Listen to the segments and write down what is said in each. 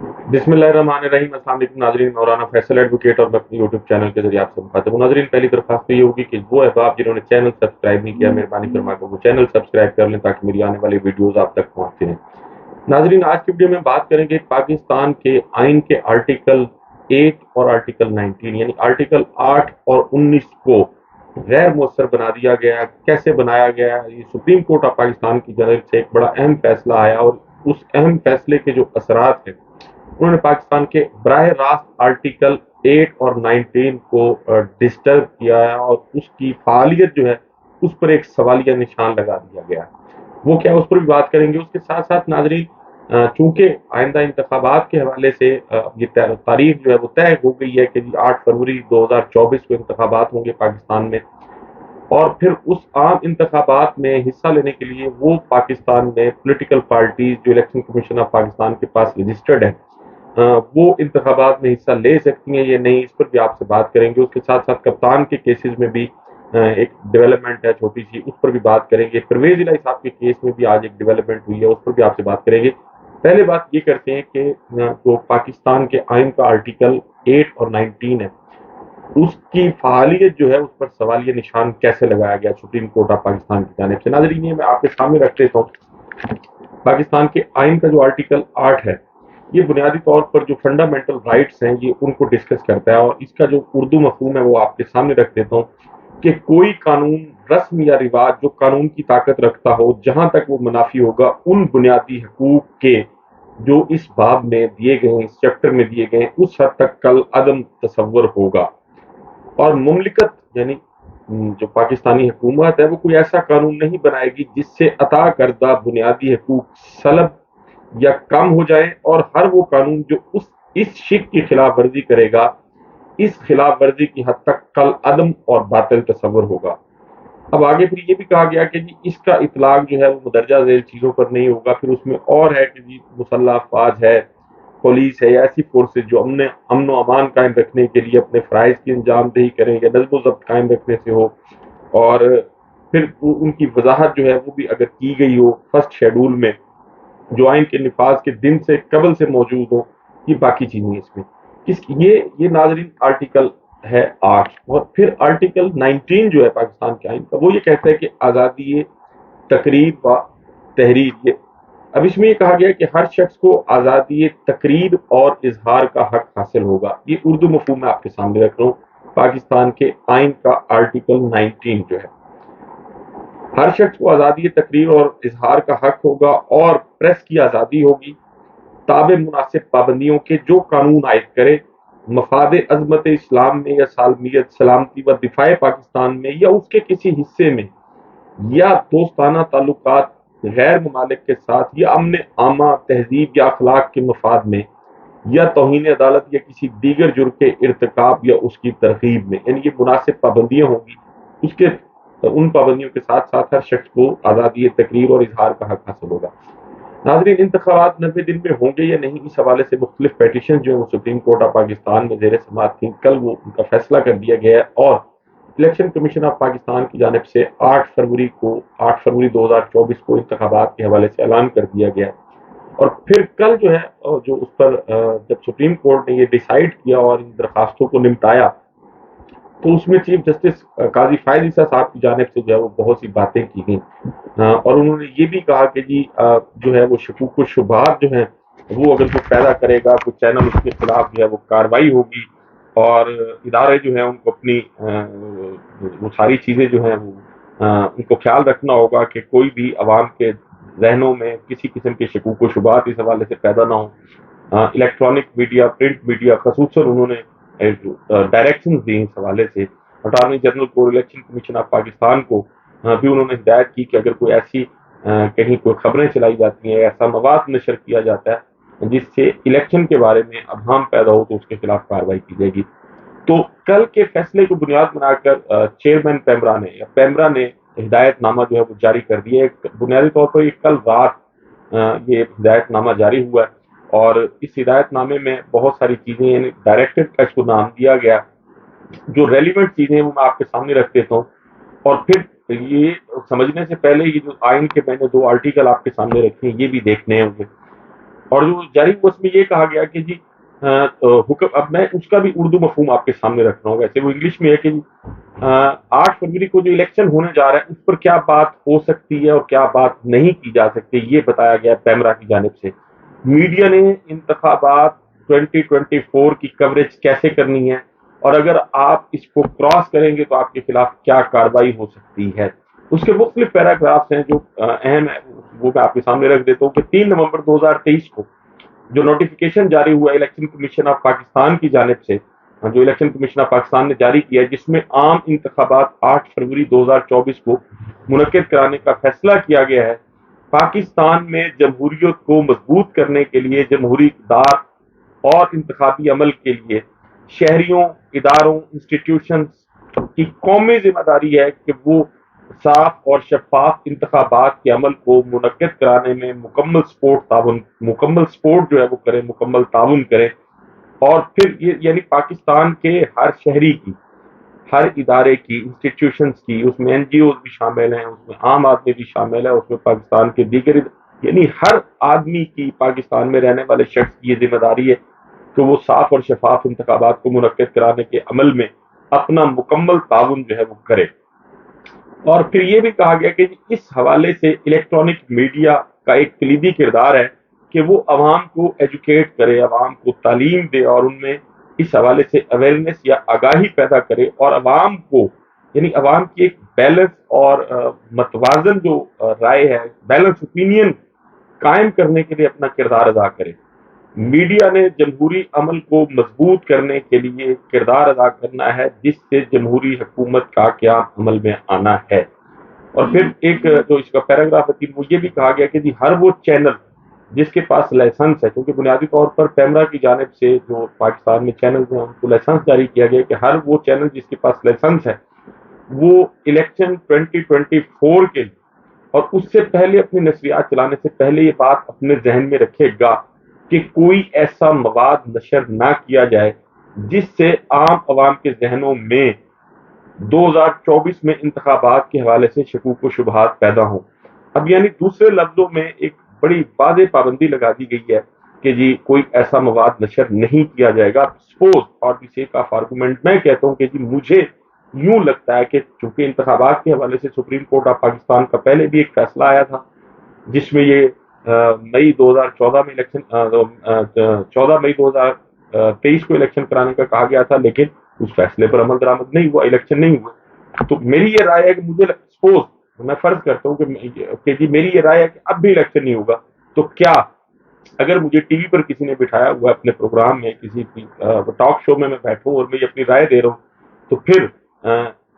बिस्मिल्लाहिर्रहमानिर्रहीम। अस्सलाम वालेकुम नाज़रीन, मौलाना फैसल एडवोकेट और मैं अपने यूट्यूब चैनल के जरिए आपसे मुखातिब हूँ। नाज़रीन, पहली दरख्वास्त तो ये होगी कि वो अहबाब जिन्होंने चैनल सब्सक्राइब नहीं किया, मेहरबानी फरमा कर वो चैनल सब्सक्राइब कर लें ताकि मेरी आने वाली वीडियोज़ आप तक पहुँचती रहें। नाज़रीन, आज की वीडियो में बात करेंगे पाकिस्तान के आइन के आर्टिकल 8 और आर्टिकल 19 यानी आर्टिकल 8 और 19 को गैर मौसर बना दिया गया। कैसे बनाया गया? ये सुप्रीम कोर्ट ऑफ पाकिस्तान की जानब से एक बड़ा अहम फैसला आया और उस अहम फैसले के जो असरात हैं उन्होंने पाकिस्तान के बराह रास्त आर्टिकल 8 और 19 को डिस्टर्ब किया है और उसकी फालियत जो है उस पर एक सवालिया निशान लगा दिया गया। वो क्या, उस पर भी बात करेंगे। उसके साथ साथ नाजरीन, चूंकि आइंदा इंतखाबात के हवाले से ये तारीख जो है वो तय हो गई है कि 8 फरवरी 2024 को इंतखाबात होंगे पाकिस्तान में, और फिर उस आम इंतखाबात में हिस्सा लेने के लिए वो पाकिस्तान में पॉलिटिकल पार्टीज जो इलेक्शन कमीशन ऑफ पाकिस्तान के पास रजिस्टर्ड है वो इंतखाबात में हिस्सा ले सकती हैं या नहीं, इस पर भी आपसे बात करेंगे। उसके साथ साथ कप्तान के केसेस में भी एक डेवलपमेंट है छोटी सी, उस पर भी बात करेंगे। परवेज इलाही साहब के केस में भी आज एक डेवलपमेंट हुई है, उस पर भी आपसे बात करेंगे। पहले बात ये करते हैं कि जो पाकिस्तान के आइन का आर्टिकल 8 और 19 है उसकी फआलियत जो है उस पर सवालिया निशान कैसे लगाया गया सुप्रीम कोर्ट ऑफ पाकिस्तान की जानिब से। नाज़रीन, ये मैं आपके सामने रख देता हूँ। पाकिस्तान के आइन का जो आर्टिकल 8 है ये बुनियादी तौर पर जो फंडामेंटल राइट्स हैं ये उनको डिस्कस करता है, और इसका जो उर्दू मफहूम है वो आपके सामने रख देता हूँ कि कोई कानून, रस्म या रिवाज जो कानून की ताकत रखता हो जहां तक वो मुनाफी होगा उन बुनियादी हकूक के जो इस बाब में दिए गए हैं, इस चैप्टर में दिए गए हैं, उस हद तक कल अदम तसव्वुर होगा। और मुमलिकत यानी जो पाकिस्तानी हुकूमत है वो कोई ऐसा कानून नहीं बनाएगी जिससे अता करदा बुनियादी हकूक सलब या कम हो जाए, और हर वो कानून जो इस शिक की खिलाफ वर्जी करेगा, इस खिलाफ वर्जी की हद तक कल अदम और बातिल तस्वुर होगा। अब आगे फिर ये भी कहा गया कि जी इसका इतलाक जो है वो मुदरजा झेल चीज़ों पर नहीं होगा। फिर उसमें और है कि जी मुसल्लह अफवाज है, पुलिस है या ऐसी फोर्सेज जो अमन व अमान कायम रखने के लिए अपने फ़राइज़ की अंजामदही करें या नज़्म व ज़ब्त कायम रखने से हो, और फिर उनकी वजाहत जो है वो भी अगर की गई हो फर्स्ट शेड्यूल में जो आइन के निफाज के दिन से कबल से मौजूद हो, ये बाकी चीजें इसमें ये नाजरीन आर्टिकल है 8। और फिर आर्टिकल 19 जो है पाकिस्तान के आइन का वो ये कहता है कि आज़ादी तकरीर व तहरीर, ये अब इसमें ये कहा गया कि हर शख्स को आज़ादी तकरीर और इजहार का हक हासिल होगा। ये उर्दू मफहूम में आपके सामने रख रहा हूँ। पाकिस्तान के आइन का आर्टिकल 19 जो है, हर शख्स को आज़ादी तकरीर और इजहार का हक होगा और प्रेस की आज़ादी होगी ताबे मुनासिब पाबंदियों के जो कानून आयद करे मफाद अजमत इस्लाम में या सालमियत सलामती व दिफाए पाकिस्तान में या उसके किसी हिस्से में या दोस्ताना ताल्लुकात गैर ममालिक के साथ या अमन आमा तहजीब या अखलाक के मफाद में या तौहीन अदालत या किसी दीगर जुर्म के इर्तिकाब या उसकी तरगीब में, यानी ये मुनासिब पाबंदियाँ होंगी। उसके उन पाबंदियों के साथ साथ हर शख्स को आज़ादी तकरीर और इजहार का हक हासिल होगा। नाज़रीन, इंतखाबात 90 दिन में होंगे या नहीं, इस हवाले से मुख्तलिफ पेटिशन जो है वो सुप्रीम कोर्ट ऑफ पाकिस्तान में ज़ेर समाअत थी। कल वो उनका फैसला कर दिया गया है और इलेक्शन कमीशन ऑफ पाकिस्तान की जानिब से 8 फरवरी 2024 को इंतखाबात के हवाले से ऐलान कर दिया गया। और फिर कल जो है जो उस पर जब सुप्रीम कोर्ट ने ये डिसाइड किया और इन दरखास्तों को निपटाया, तो उसमें चीफ जस्टिस काजी फायद ईसा साहब की जानिब से जो है वो बहुत सी बातें की गई, और उन्होंने ये भी कहा कि जी जो है वो शकूक व शुबहात जो है वो अगर कोई पैदा करेगा, कोई चैनल, उसके खिलाफ जो है वो कार्रवाई होगी, और इदारे जो है उनको अपनी वो सारी चीज़ें जो हैं वो उनको ख्याल रखना होगा कि कोई भी आवाम के जहनों में किसी किस्म के शकूक व शुबहात इस हवाले से पैदा ना हो। इलेक्ट्रॉनिक मीडिया, प्रिंट मीडिया, खसूसन उन्होंने डायरेक्शन दी इस हवाले से। अटॉर्नी जनरल को, इलेक्शन कमीशन ऑफ पाकिस्तान को भी उन्होंने हिदायत की कि अगर कोई ऐसी कहीं कोई खबरें चलाई जाती हैं, ऐसा मवाद नशर किया जाता है जिससे इलेक्शन के बारे में अबहम पैदा हो तो उसके खिलाफ कार्रवाई की जाएगी। तो कल के फैसले को बुनियाद बनाकर चेयरमैन पेमरा ने हिदायतनामा जो है वो जारी कर दिया है। बुनियादी तौर पर ये कल रात ये हिदायतनामा जारी हुआ है, और इस हिदायतनामे में बहुत सारी चीज़ें, यानी डायरेक्टिव का इसको नाम दिया गया। जो रेलिवेंट चीज़ें हैं वो मैं आपके सामने रख देता हूँ, और फिर ये समझने से पहले ये जो आइन के मैंने 2 आर्टिकल आपके सामने रखे हैं ये भी देखने हैं मुझे। और जो जारी हुआ उसमें ये कहा गया कि जी हुक्म, अब मैं उसका भी उर्दू मफहूम आपके सामने रख रहा हूँ, वैसे वो इंग्लिश में है कि 8 फरवरी को जो इलेक्शन होने जा रहा है उस पर क्या बात हो सकती है और क्या बात नहीं की जा सकती, ये बताया गया पैमरा की जानिब से। मीडिया ने इंतखाबात 2024 की कवरेज कैसे करनी है और अगर आप इसको क्रॉस करेंगे तो आपके खिलाफ क्या कार्रवाई हो सकती है, उसके मुख्तलिफ पैराग्राफ्स हैं जो अहम है, वो मैं आपके सामने रख देता हूँ कि 3 नवंबर 2023 को जो नोटिफिकेशन जारी हुआ इलेक्शन कमीशन ऑफ पाकिस्तान की जानिब से, जो इलेक्शन कमीशन ऑफ पाकिस्तान ने जारी किया है, जिसमें आम इंतखाबात 8 फरवरी 2024 को मुनक्किद कराने का फैसला किया गया है। पाकिस्तान में जमहूरियत को मजबूत करने के लिए जमहूरी इक़्तिदार और इंतखाबी अमल के लिए शहरियों, इदारों, इंस्टीट्यूशंस की कौमी जिम्मेदारी है कि वो साफ और शफाफ इंतखाबात के अमल को मुनक्किद कराने में मुकम्मल सपोर्ट जो है वो करें, मुकम्मल ताउन करें। और फिर ये यानी पाकिस्तान के हर शहरी की, हर इदारे की, इंस्टीट्यूशंस की, उसमें एनजीओ भी शामिल हैं, उसमें आम आदमी भी शामिल है, उसमें पाकिस्तान के दीगर, यानी हर आदमी की, पाकिस्तान में रहने वाले शख्स की ये जिम्मेदारी है कि वो साफ और शफाफ इंतखाबात को मुनक्किद कराने के अमल में अपना मुकम्मल ताउन जो है वो करे। और फिर ये भी कहा गया कि इस हवाले से इलेक्ट्रॉनिक मीडिया का एक कलीदी किरदार है कि वो अवाम को एजुकेट करे, अवाम को तालीम दे और उनमें इस हवाले से अवेयरनेस या आगाही पैदा करे और अवाम को, यानी अवाम की एक बैलेंस और मतवाजन जो राय है, बैलेंस ओपिनियन कायम करने के लिए अपना किरदार अदा करे। मीडिया ने जमहूरी अमल को मजबूत करने के लिए किरदार अदा करना है, जिससे जमहूरी हुकूमत का क्या अमल में आना है। और फिर एक जो इसका पैराग्राफ है वो ये भी कहा गया कि जी हर वो चैनल जिसके पास लाइसेंस है, क्योंकि बुनियादी तौर पर पैमरा की जानिब से जो पाकिस्तान में चैनल हैं उनको लाइसेंस जारी किया गया कि हर वो चैनल जिसके पास लाइसेंस है वो इलेक्शन 2024 के लिए और उससे पहले अपनी नशरियात चलाने से पहले ये बात अपने जहन में रखेगा कि कोई ऐसा मवाद नशर ना किया जाए जिससे आम आवाम के जहनों में 2024 में इंतखाबात के हवाले से शकूक व शुबहात पैदा हों। अब यानी दूसरे लफ्जों में एक बड़ी वाज़ेह पाबंदी लगा दी गई है कि जी कोई ऐसा मवाद नशर नहीं किया जाएगा। सपोज और भी सेक ऑफ आर्गूमेंट मैं कहता हूँ कि जी मुझे यूं लगता है कि चूंकि इंतखाबात के हवाले से सुप्रीम कोर्ट ऑफ पाकिस्तान का पहले भी एक फैसला आया था जिसमें ये मई 2014 में इलेक्शन 14 मई 2023 को इलेक्शन कराने का कहा गया था, लेकिन उस फैसले पर अमल दरामद नहीं हुआ, इलेक्शन नहीं हुआ। तो मेरी ये राय है कि मुझे सपोज मैं फर्ज करता हूँ कि जी मेरी ये राय है कि अब भी इलेक्शन नहीं होगा, तो क्या अगर मुझे टीवी पर किसी ने बिठाया हुआ अपने प्रोग्राम में, किसी टॉक शो में मैं बैठूं और मैं ये अपनी राय दे रहा हूँ, तो फिर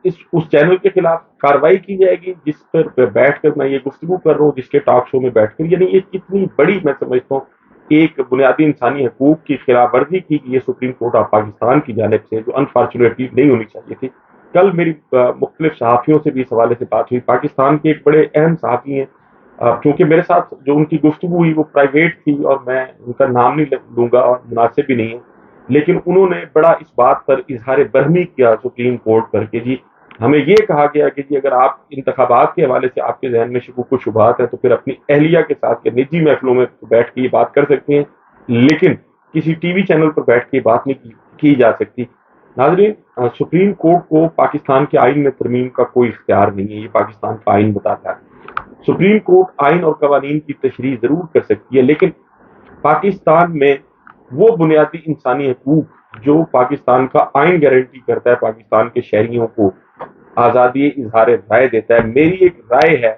इस उस चैनल के खिलाफ कार्रवाई की जाएगी जिस पर बैठकर मैं ये गुफ्तगू कर रहा हूँ, जिसके टॉक शो में बैठकर, यानी ये कितनी बड़ी मैं समझता हूँ एक बुनियादी इंसानी हकूक की खिलाफ वर्जी की ये सुप्रीम कोर्ट ऑफ पाकिस्तान की जानिब से, जो अनफॉर्चुनेटली नहीं होनी चाहिए थी। कल मेरी मुख्तलिफ सहाफ़ियों से भी इस हवाले से बात हुई। पाकिस्तान के एक बड़े अहम सहाफ़ी हैं, क्योंकि मेरे साथ जो उनकी गुफ्तगू हुई वो प्राइवेट थी और मैं उनका नाम नहीं लूंगा और मुनासिब भी नहीं है, लेकिन उन्होंने बड़ा इस बात पर इजहार बरहमी किया सुप्रीम कोर्ट पर कि जी हमें ये कहा गया कि जी अगर आप इंतखाबात के हवाले से आपके जहन में शकूक व शुबहात है तो फिर अपनी अहलिया के साथ के निजी महफिलों में बैठ के ये बात कर सकती हैं, लेकिन किसी टीवी चैनल पर बैठ के बात नहीं की जा सकती। नाज़रीन, सुप्रीम कोर्ट को पाकिस्तान के आइन में तरमीम का कोई इख्तियार नहीं है, ये पाकिस्तान का आइन बताता है। सुप्रीम कोर्ट आइन और कवानीन की तशरीह जरूर कर सकती है, लेकिन पाकिस्तान में वो बुनियादी इंसानी हकूक जो पाकिस्तान का आइन गारंटी करता है पाकिस्तान के शहरियों को आज़ादी इजहार राय देता है। मेरी एक राय है,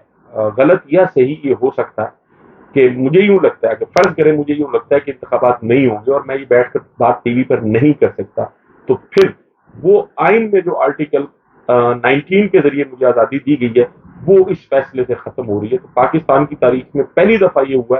गलत या सही ये हो सकता है कि मुझे यूं लगता है कि फर्ज करें मुझे यूं लगता है कि इंतखाबात नहीं होंगे और मैं ये बैठकर बात टीवी पर नहीं कर सकता, तो फिर वो आइन में जो आर्टिकल 19 के जरिए मुझे आज़ादी दी गई है वो इस फैसले से खत्म हो रही है। तो पाकिस्तान की तारीख में पहली दफा ये हुआ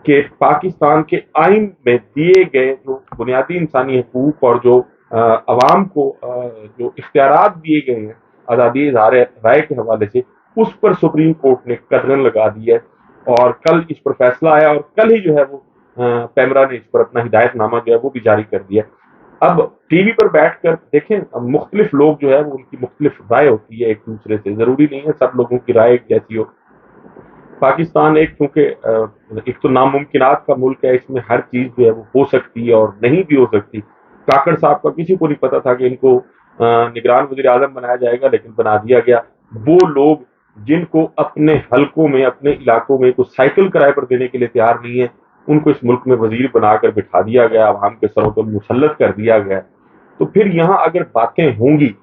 कि पाकिस्तान के आइन में दिए गए जो बुनियादी इंसानी हकूक और जो अवाम को जो इख्तियारात दिए गए हैं आज़ादी इज़हार राय के हवाले से, उस पर सुप्रीम कोर्ट ने कदगन लगा दी है और कल इस पर फैसला आया और कल ही जो है वो पैमरा ने इस पर अपना हिदायतनामा जो है वो भी जारी कर दिया। अब टीवी पर बैठकर देखें, मुख्तलिफ लोग जो है वो उनकी मुख्तलिफ राय होती है एक दूसरे से, जरूरी नहीं है सब लोगों की राय एक जैसी हो। पाकिस्तान एक क्योंकि एक तो नामुमकिनात का मुल्क है, इसमें हर चीज जो है वो हो सकती है और नहीं भी हो सकती। काकड़ साहब का किसी को नहीं पता था कि इनको निगरान वजीर आजम बनाया जाएगा, लेकिन बना दिया गया। वो लोग जिनको अपने हलकों में, अपने इलाकों में कुछ साइकिल किराए पर देने के लिए तैयार नहीं है, उनको इस मुल्क में वजीर बनाकर बिठा दिया गया, आवाम के सरों पर मुसल्लत कर दिया गया। तो फिर यहाँ अगर बातें होंगी,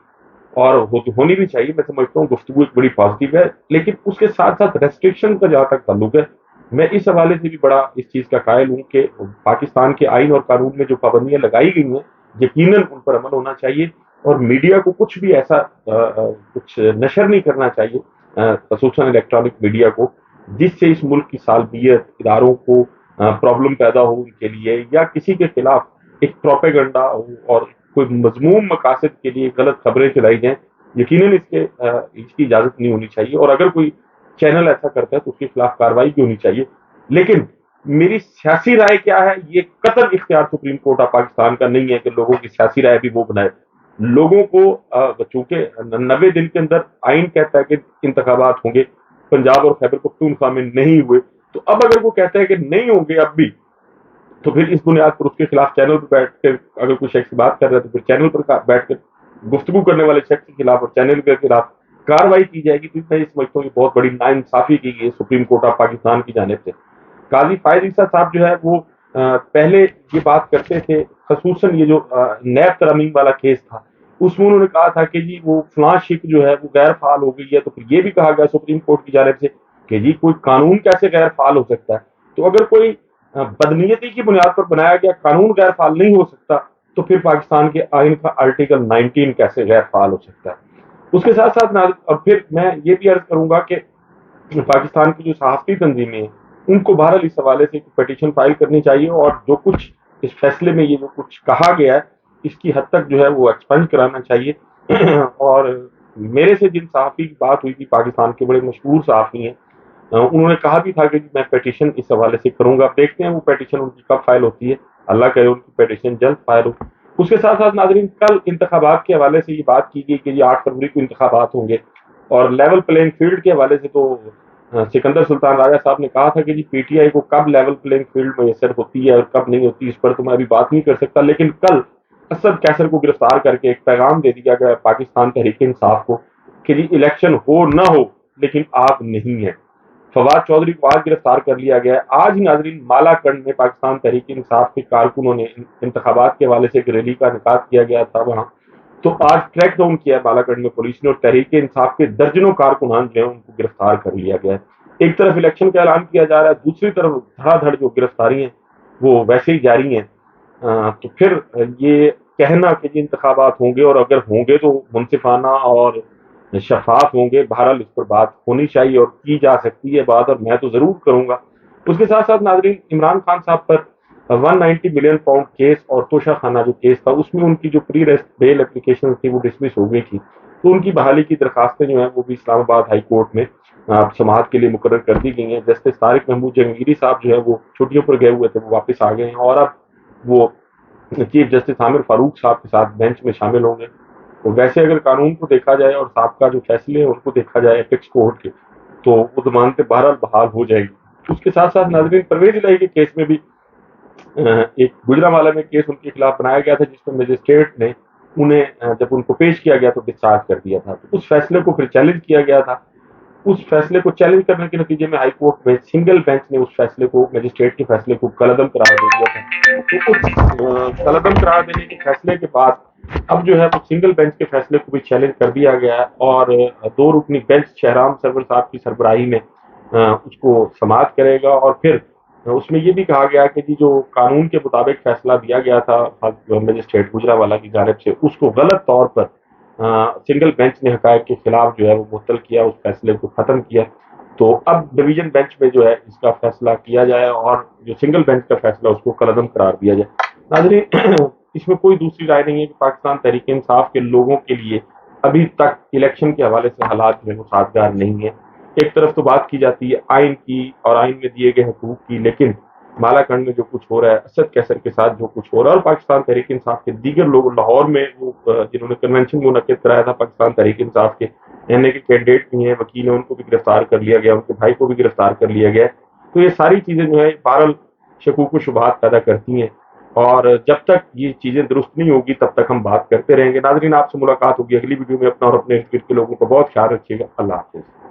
और होनी भी चाहिए, मैं समझता हूँ गुफ्तगू एक बड़ी पॉजिटिव है, लेकिन उसके साथ साथ रेस्ट्रिक्शन का जहाँ तक ताल्लुक है, मैं इस हवाले से भी बड़ा इस चीज़ का कायल हूँ कि पाकिस्तान के आइन और कानून में जो पाबंदियां लगाई गई हैं, यकीनन उन पर अमल होना चाहिए। और मीडिया को कुछ भी ऐसा कुछ नशर नहीं करना चाहिए, खसूसन इलेक्ट्रॉनिक मीडिया को, जिससे इस मुल्क की सालमियत, इदारों को प्रॉब्लम पैदा हो उनके लिए, या किसी के खिलाफ एक प्रोपेगंडा हो और कोई मजमूम मकासद के लिए गलत खबरें चलाई जाएं। यकीनन इसकी इजाजत नहीं होनी चाहिए, और अगर कोई चैनल ऐसा करता है तो उसके खिलाफ कार्रवाई भी होनी चाहिए। लेकिन मेरी सियासी राय क्या है, ये कतई इख्तियार सुप्रीम कोर्ट ऑफ पाकिस्तान का नहीं है कि लोगों की सियासी राय भी वो बनाए। लोगों को चूंकि 90 दिन के अंदर आइन कहता है कि इंतखाबात होंगे, पंजाब और खैबर पख्तूनख्वा में नहीं हुए, तो अब अगर वो कहता है कि नहीं होंगे अब भी, तो फिर इस बुनियाद पर उसके खिलाफ चैनल पर बैठ कर अगर कोई शख्स बात कर रहा है, तो फिर चैनल पर बैठ कर गुफ्तगू करने वाले शख्स के खिलाफ और चैनल के खिलाफ कार्रवाई की जाएगी। तो मैं समझता हूँ कि बहुत बड़ी नाइंसाफी की गई सुप्रीम कोर्ट ऑफ पाकिस्तान की जानिब से। काजी फायद ईसा साहब जो है वो पहले ये बात करते थे, खसूसन ये जो नैब तरमीम वाला केस था, उसमें उन्होंने कहा था कि जी वो फलां शिप जो है वो गैर फाल हो गई है। तो फिर ये भी कहा गया सुप्रीम कोर्ट की जानिब से कि जी कोई कानून कैसे गैर फाल हो सकता है। तो अगर कोई बदनीयती की बुनियाद पर बनाया गया कानून गैर फाल नहीं हो सकता, तो फिर पाकिस्तान के आइन का आर्टिकल 19 कैसे गैर फाल हो सकता है। उसके साथ साथ और फिर मैं ये भी अर्ज करूंगा कि पाकिस्तान की जो सहाफती तंजीमें हैं, उनको बहरहाल इस हवाले से पिटीशन फाइल करनी चाहिए, और जो कुछ इस फैसले में ये जो कुछ कहा गया है, इसकी हद तक जो है वो एक्सपेंड कराना चाहिए। और मेरे से जिन सहाफ़ी की बात हुई थी, पाकिस्तान के बड़े मशहूर सहाफ़ी हैं, उन्होंने कहा भी था कि मैं पिटीशन इस हवाले से करूंगा। देखते हैं वो पिटीशन उनकी कब फाइल होती है, अल्लाह करे उनकी पिटीशन जल्द फाइल हो। उसके साथ साथ नाजरीन, कल इंतखाबात के हवाले से ये बात की गई कि जी 8 फरवरी को इंतखाबात होंगे, और लेवल प्लेइंग फील्ड के हवाले से तो सिकंदर सुल्तान राजा साहब ने कहा था कि जी पीटीआई को कब लेवल प्लेइंग फील्ड मैसर होती है और कब नहीं होती, इस पर तो मैं अभी बात नहीं कर सकता। लेकिन कल असद कैसर को गिरफ्तार करके एक पैगाम दे दिया गया पाकिस्तान तहरीक इंसाफ को कि जी इलेक्शन हो ना हो, लेकिन आप नहीं है। फवाद चौधरी को आज गिरफ्तार कर लिया गया है। आज ही नाजरीन मालाकंड में पाकिस्तान तहरीक इंसाफ के कारकुनों ने इंतखाबात के हवाले से एक रैली का इनेकाद किया गया था वहां। तो आज ट्रैक डाउन किया बालाकंड में पुलिस ने, और तहरीक इंसाफ के दर्जनों कारकुनान जो है उनको गिरफ्तार कर लिया गया है। एक तरफ इलेक्शन का ऐलान किया जा रहा है, दूसरी तरफ धड़ाधड़ जो गिरफ्तारी है वो वैसे ही जारी है। तो फिर ये कहना कि जी इंतखाबात होंगे, और अगर होंगे तो मुनसिफाना और शफाफ होंगे, बहरहाल इस पर बात होनी चाहिए और की जा सकती है बात, और मैं तो जरूर करूंगा। उसके साथ साथ नाजरीन, इमरान खान साहब पर 190 मिलियन पाउंड केस और तोशा खाना जो केस था, उसमें उनकी जो प्री रेस्ट बेल एप्लीकेशन थी वो डिसमिस हो गई थी। तो उनकी बहाली की दरखास्तें जो हैं वो भी इस्लामाबाद हाई कोर्ट में समाअत के लिए मुकर्रर कर दी गई हैं। जस्टिस तारिक महमूद जहांगीरी साहब जो है वो छुट्टियों पर गए हुए थे, वो वापस आ गए हैं, और अब वो चीफ जस्टिस आमिर फारूक साहब के साथ बेंच में शामिल होंगे। तो वैसे अगर कानून को देखा जाए और साहब का जो फैसले हैं उनको देखा जाए एपिक्स कोर्ट के, तो वो जमानतें बहरहाल बहाल हो जाएगी। उसके साथ साथ नाजरीन, परवेज इलाही के केस में भी एक गुजरांवाला में केस उनके खिलाफ बनाया गया था, जिसमें मजिस्ट्रेट ने उन्हें जब उनको पेश किया गया तो डिस्चार्ज कर दिया था। तो उस फैसले को फिर चैलेंज किया गया था। उस फैसले को चैलेंज करने के नतीजे में हाई कोर्ट में सिंगल बेंच ने उस फैसले को, मजिस्ट्रेट के फैसले को कलअदम करार दे दिया था। तो उस कलअदम करार देने के फैसले के बाद अब जो है वो सिंगल बेंच के फैसले को भी चैलेंज कर दिया गया है, और 2 रुकनी बेंच शहराम सरवर साहब की सरबराही में उसको समाअत करेगा। और फिर उसमें ये भी कहा गया कि जी जो कानून के मुताबिक फैसला दिया गया था मजिस्ट्रेट गुजरांवाला की जानिब से, उसको गलत तौर पर सिंगल बेंच ने हकायक के खिलाफ जो है वो मुअत्तल किया, उस फैसले को खत्म किया। तो अब डिवीजन बेंच में जो है इसका फैसला किया जाए, और जो सिंगल बेंच का फैसला उसको कलअदम करार दिया जाए। नाज़रीन, इसमें कोई दूसरी राय नहीं है कि पाकिस्तान तहरीक इंसाफ के लोगों के लिए अभी तक इलेक्शन के हवाले से हालात जो है वो साजगार नहीं है। एक तरफ तो बात की जाती है आइन की और आइन में दिए गए हकूक की, लेकिन मालाकंड में जो कुछ हो रहा है, असद कैसर के साथ जो कुछ हो रहा है, और पाकिस्तान तहरीक इंसाफ के दीगर लोग लाहौर में वो जिन्होंने कन्वेंशन मुनक्किद कराया था पाकिस्तान तहरीक इंसाफ के, एन के कैंडिडेट भी हैं, वकील हैं, उनको भी गिरफ्तार कर लिया गया, उनके भाई को भी गिरफ्तार कर लिया गया। तो ये सारी चीज़ें जो है बहरहाल शकूक व शुबहात पैदा करती हैं, और जब तक ये चीज़ें दुरुस्त नहीं होगी तब तक हम बात करते रहेंगे। नाज़रीन, आपसे मुलाकात होगी अगली वीडियो में। अपना और अपने इर्द गिर्द के लोगों का बहुत ख्याल रखिएगा। अल्लाह हाफ़िज़।